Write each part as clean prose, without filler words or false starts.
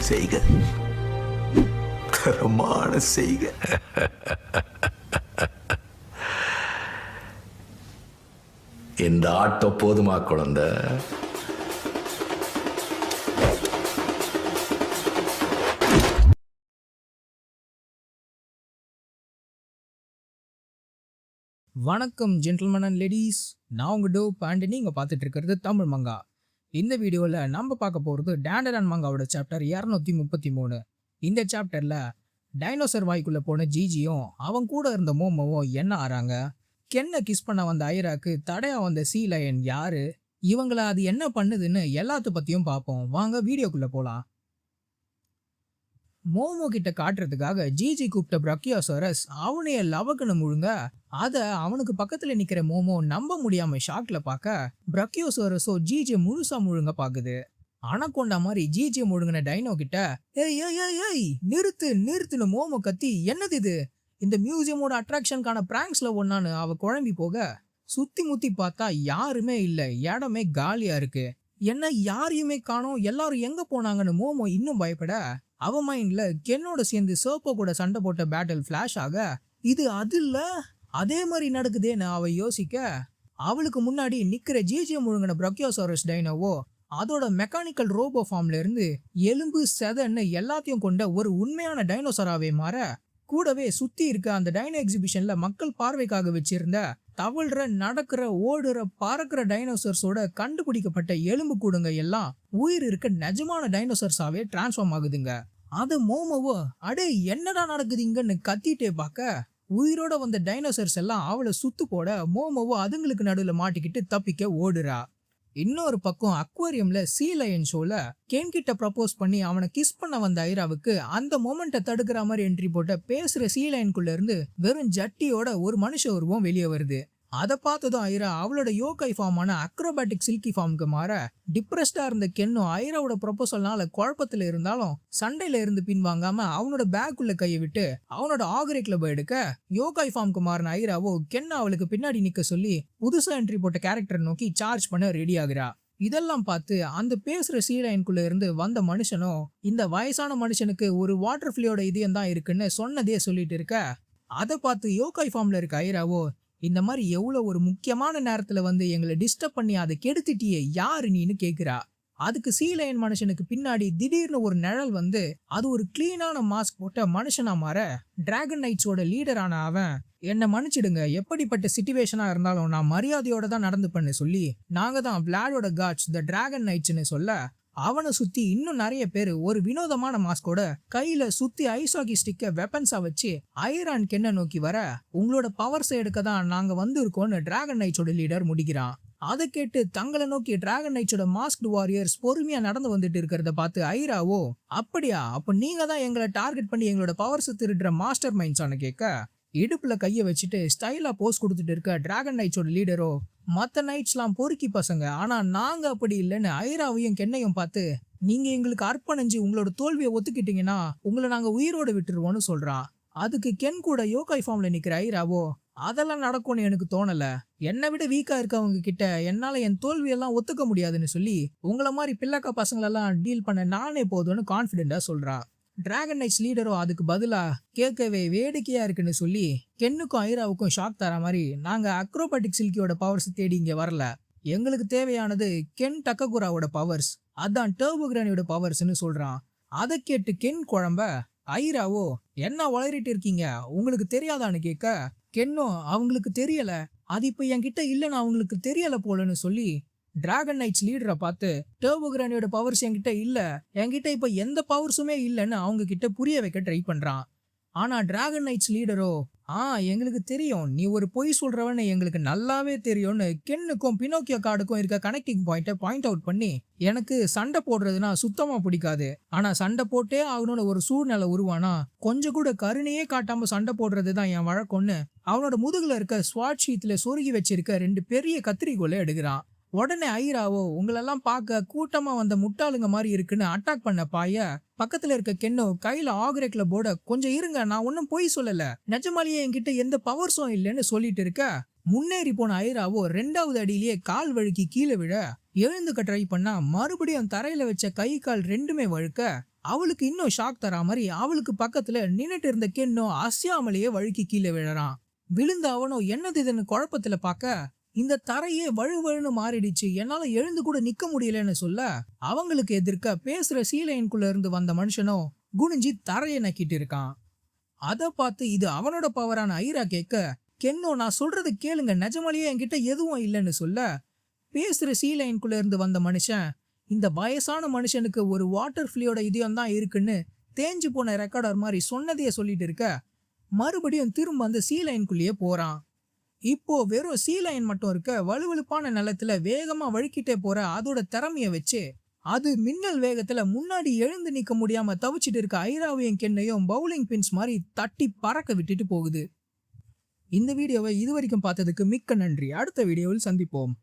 செய்க, தரமான செய்க. இந்த ஆட்டம் போதுமா குழந்தை? வணக்கம் ஜென்டில்மேன் அண்ட் லேடிஸ், நான் உங்கள் டோப் அண்ட் நீங்கள் பார்த்துட்டு இருக்கிறது தமிழ் மங்கா. இந்த வீடியோவில் நம்ம பார்க்க போகிறது டேண்டரான் மங்காவோட சாப்டர் 233. இந்த சாப்டரில் டைனோசர் வாய்க்குள்ளே போன ஜிஜியும் அவன் கூட இருந்த மோமோவும் என்ன ஆறாங்க, கென்னை கிஸ் பண்ண வந்த ஐராக்கு தடையாக வந்த சீ லயன் யாரு, இவங்கள அது என்ன பண்ணுதுன்னு எல்லாத்த பற்றியும் பார்ப்போம். வாங்க வீடியோக்குள்ளே போகலாம். மோமோ கிட்ட காட்டுறதுக்காக ஜிஜி கூப்பிட்ட பிரக்கியோசரஸ் அவனைய லவக்குன்னு முழுங்க, அத அவனுக்கு பக்கத்துல நிக்கிற மோமோ நம்ப முடியாம ஷாக்ல பார்க்க பிரக்கியோசரஸோ ஜிஜி முழுசா முழுங்க பாக்குது. அனகொண்டா மாதிரி ஜிஜி முழுங்கின டைனோ கிட்ட ஏய் ஏய் ஏய் ஏய் நிறுத்து நிறுத்துன்னு மோமோ கத்தி, என்னது இது, இந்த மியூசியமோட அட்ராக்ஷனுக்கான பிராங்க்ஸ்ல ஒன்னான்னு அவ குழம்பி போக சுத்தி முத்தி பார்த்தா யாருமே இல்ல, இடமே காலியா இருக்கு. என்ன யாரையுமே காணோம், எல்லாரும் எங்க போனாங்கன்னு மோமோ இன்னும் பயப்பட அவ மைண்ட்ல கென்னோட சேர்ந்து சோப்போ கூட சண்டை போட்ட பேட்டில் ஃபிளாஷ் ஆக இது அது இல்ல அதே மாதிரி நடக்குதேன்னு அவ யோசிக்க, அவளுக்கு முன்னாடி நிக்கிற ஜிஜியை முழுங்கின பிரக்கியோசாரஸ் டைனோவோ அதோட மெக்கானிக்கல் ரோபோ ஃபார்ம்ல இருந்து எலும்பு செதன்னு எல்லாத்தையும் கொண்ட ஒரு உண்மையான டைனோசராவே மாற, கூடவே சுத்தி இருக்க அந்த டைனோ எக்ஸிபிஷன்ல மக்கள் பார்வைக்காக வச்சிருந்த தவழ்ற நடக்கிற ஓடுற பறக்கிற டைனோசர்ஸோட கண்டுபிடிக்கப்பட்ட எலும்பு கூடுங்க எல்லாம் உயிர் இருக்க நிஜமான டைனோசர்ஸாவே டிரான்ஸ்ஃபார்ம் ஆகுதுங்க. அது மோமோவோ அடே என்னடா நடக்குதுங்கன்னு கத்திட்டே பார்க்க உயிரோட வந்த டைனோசர்ஸ் எல்லாம் அவளை சுத்து போட மோமோவோ அதுங்களுக்கு நடுவில் மாட்டிக்கிட்டு தப்பிக்க ஓடுறா. இன்னொரு பக்கம் அக்வாரியம்ல சீ லயன் ஷோல கென் கிட்ட ப்ரப்போஸ் பண்ணி அவனை கிஸ் பண்ண வந்த ஐராவுக்கு அந்த மொமெண்ட்டை தடுக்கிற மாதிரி என்ட்ரி போட்ட பேசுற சீ லயனுக்குள்ள இருந்து வெறும் ஜட்டியோட ஒரு மனுஷ உருவம் வெளியே வருது. அதை பார்த்ததும் ஐரா அவளோட யோகை ஃபார்மான அக்ரோபாட்டிக் சில்கி ஃபார்முக்கு மாற, டிப்ரெஸ்டா இருந்த கென்னும் ஐராவோட ப்ரொபோசல்னால குழப்பத்துல இருந்தாலும் சண்டையில இருந்து பின்வாங்காம அவனோட பேக்குள்ள கையை விட்டு அவனோட ஆகரே கிளப் எடுக்க யோகாய் ஃபார்முக்கு மாறின ஐராவோ கென்ன அவளுக்கு பின்னாடி நிக்க சொல்லி புதுசா என்ட்ரி போட்ட கேரக்டர் நோக்கி சார்ஜ் பண்ண ரெடி ஆகுறா. இதெல்லாம் பார்த்து அந்த பேசுற சீலைனுக்குள்ள இருந்து வந்த மனுஷனும் இந்த வயசான மனுஷனுக்கு ஒரு வாட்டர் ஃபிளியோட இதயம் தான் இருக்குன்னு சொன்னதே சொல்லிட்டு இருக்க, அதை பார்த்து யோகாய் ஃபார்ம்ல இருக்க ஐராவோ இந்த மாதிரி எவ்வளவு ஒரு முக்கியமான நேரத்துல வந்து எங்களை டிஸ்டர்ப் பண்ணி அதை கெடுத்துட்டியே யாரு நீன்னு கேக்குறா. அதுக்கு சீ லயன் மனுஷனுக்கு பின்னாடி திடீர்னு ஒரு நிழல் வந்து அது ஒரு கிளீனான மாஸ்க் போட்ட மனுஷனா மாற, டிராகன் நைட்ஸோட லீடரான அவன் என்னை மன்னிச்சிடுங்க, எப்படிப்பட்ட சிச்சுவேஷனா இருந்தாலும் நான் மரியாதையோட தான் நடந்துப்பேன்னு சொல்லி நாங்க தான் விளாடோட காட்ஸ் த டிராகன் நைட்ஸ்ன்னு சொல்ல, அவனை சுத்தி இன்னும் நிறைய பேர் ஒரு வினோதமான மாஸ்கோட கையில சுத்தி ஐசாகி ஸ்டிக்க வெப்பன்ஸா வச்சு ஐரான் கென்ன நோக்கி வர, உங்களோட பவர்ஸை எடுக்க தான் நாங்க வந்திருக்கோம்னு டிராகன் நைட்ஸோட லீடர் முடிக்கிறான். அதை கேட்டு தங்களை நோக்கி டிராகன் நைட்ஸோட மாஸ்க்டு வாரியர்ஸ் பொறுமையா நடந்து வந்துட்டு இருக்கிறத பார்த்து ஐராவோ அப்படியா, அப்ப நீங்க தான் எங்களை டார்கெட் பண்ணி எங்களோட பவர்ஸ் திருடுற மாஸ்டர் மைண்ட்ஸானு கேட்க, இடுப்புல கைய வச்சுட்டு ஸ்டைலா போஸ் கொடுத்துட்டு இருக்க டிராகன் நைட்ஸோட லீடரோ மற்ற நைட்ஸ்லாம் பொறுக்கி பசங்க, ஆனா நாங்க அப்படி இல்லைன்னு ஐராவையும் கென்னையும் பார்த்து நீங்க எங்களுக்கு அர்ப்பணிஞ்சு உங்களோட தோல்வியை ஒத்துக்கிட்டீங்கன்னா உங்களை நாங்க உயிரோட விட்டுருவோம்னு சொல்றான். அதுக்கு கென் கூட யோகாய் ஃபார்ம்ல நிக்கிற ஐராவோ அதெல்லாம் நடக்கும்னு எனக்கு தோணல, என்னை விட வீக்கா இருக்கவங்க கிட்ட என்னால என் தோல்வியெல்லாம் ஒத்துக்க முடியாதுன்னு சொல்லி உங்களை மாதிரி பிள்ளைக்கா பசங்களெல்லாம் டீல் பண்ண நானே போதும்னு கான்ஃபிடென்டா சொல்றா. டிராகன் நைட்ஸ் லீடரோ அதுக்கு பதிலா கேட்கவே வேடிக்கையா இருக்குன்னு சொல்லி கென்னுக்கும் ஐராவுக்கும் ஷாக் தர மாதிரி, நாங்க அக்ரோபாட்டிக் சில்கியோட பவர்ஸ் தேடி இங்க வரல, எங்களுக்கு தேவையானது கென் டக்ககுராவோட பவர்ஸ், அதான் டர்போகிரானியோட பவர்ஸ்ன்னு சொல்றான். அதை கேட்டு கென் குழம்ப ஐராவோ என்ன வளரிட்டு இருக்கீங்க உங்களுக்கு தெரியாதான்னு கேட்க, கென்னோ அவங்களுக்கு தெரியல, அது இப்ப என்கிட்ட இல்லைன்னு அவங்களுக்கு தெரியல போலன்னு சொல்லி டிராகன் நைட்ஸ் லீடரை பார்த்து டர்போகிரானியோட பவர்ஸ் என்கிட்ட இல்ல, என்கிட்ட இப்ப எந்த பவர்ஸுமே இல்லைன்னு அவங்க கிட்ட புரிய வைக்க ட்ரை பண்றான். ஆனா டிராகன் நைட்ஸ் லீடரோ எங்களுக்கு தெரியும், நீ ஒரு பொய் சொல்றவன்னு எங்களுக்கு நல்லாவே தெரியும்னு கென்னுக்கும் பினோக்கியோ கார்டுக்கும் இருக்க கனெக்டிங் பாயிண்ட்டை பாயிண்ட் அவுட் பண்ணி, எனக்கு சண்டை போடுறதுனா சுத்தமா பிடிக்காது, ஆனா சண்டை போட்டே ஆகணும்னு ஒரு சூழ்நிலை உருவானா கொஞ்சம் கூட கருணையே காட்டாம சண்டை போடுறது தான் என் வழக்கம்னு அவனோட முதுகுல இருக்க ஸ்வாட் ஷீட்ல சொருகி வச்சிருக்க 2 பெரிய கத்திரிக்கோலை எடுக்கிறான். உடனே ஐராவோ உங்களெல்லாம் பார்க்க கூட்டமா வந்த முட்டாளுங்க மாதிரி இருக்குன்னு அட்டாக் பண்ண பாய, பக்கத்துல இருக்க கென்னோ கையில ஆகரே கிளப்போட கொஞ்சம் இருங்க நான் ஒன்னும் பொய் சொல்லல, நிஜமாலேயே என்கிட்ட எந்த பவர்ஸும் இல்லைன்னு சொல்லிட்டு இருக்க, முன்னேறி போன ஐராவோ 2வது அடியிலேயே கால் வழுக்கி கீழே விழ எழுந்துக்க ட்ரை பண்ணா மறுபடியும் தரையில வச்ச கை கால் 2மே வழுக்க அவளுக்கு இன்னும் ஷாக் தரா மாதிரி அவளுக்கு பக்கத்துல நின்னுட்டு இருந்த கென்னோ அசையாமலேயே வழுக்கி கீழே விழறான். விழுந்த அவனோ என்னது இதுன்னு குழப்பத்துல பார்க்க, இந்த தரையே வழுவழுன்னு மாறிடுச்சு, என்னால எழுந்து கூட நிக்க முடியலன்னு சொல்ல, அவங்களுக்கு எதிர்க்க பேசுற சீலையனுக்குள்ள இருந்து வந்த மனுஷனோ குனிஞ்சி தரையை நக்கிட்டு இருக்கான். அத பார்த்து இது அவனோட பவரான ஐரா கேட்க, கென்னோ நான் சொல்றது கேளுங்க, நிஜமாலேயே என்கிட்ட எதுவும் இல்லைன்னு சொல்ல, பேசுற சீலைனுக்குள்ள இருந்து வந்த மனுஷன் இந்த வயசான மனுஷனுக்கு ஒரு வாட்டர் ஃபிளியோட இதயம் தான் இருக்குன்னு தேஞ்சு போன ரெக்கார்டர் மாதிரி சொன்னதையே சொல்லிட்டு இருக்க, மறுபடியும் திரும்ப அந்த சீலைனுக்குள்ளேயே போறான். இப்போ வெறும் சீலைன் மட்டும் இருக்க வலுவழுப்பான நிலத்துல வேகமா வழுக்கிட்டே போற அதோட திறமைய வச்சு அது மின்னல் வேகத்துல முன்னாடி எழுந்து நிக்க முடியாம தவிச்சிட்டு இருக்க ஐராவையும் கென்னையும் பவுலிங் பின்ஸ் மாதிரி தட்டி பறக்க விட்டுட்டு போகுது. இந்த வீடியோவை இதுவரைக்கும் பார்த்ததுக்கு மிக்க நன்றி. அடுத்த வீடியோவில் சந்திப்போம்.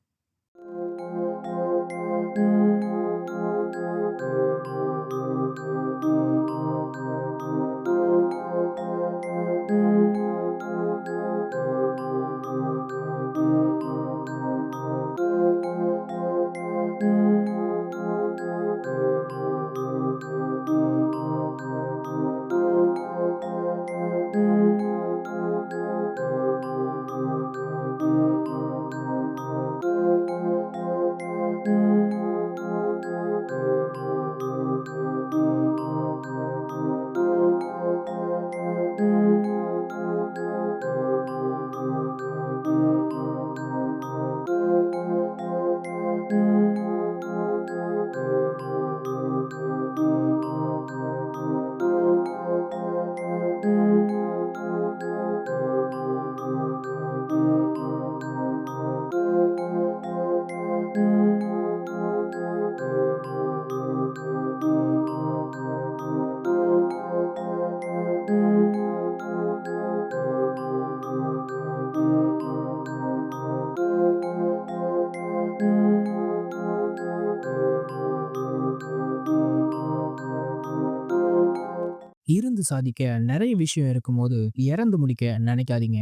இருந்து சாதிக்க நிறைய விஷயம் இருக்கும்போது இறந்து முடிக்க நினைக்காதீங்க.